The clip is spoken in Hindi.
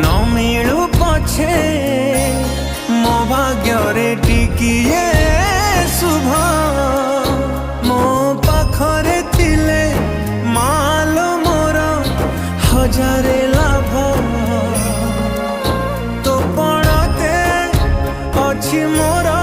न मिलू पछे मो भाग्य टिकिए शुभ मो पाखरे थिले माल मोर हजारे लाभ तो पड़ते अच्छी मोर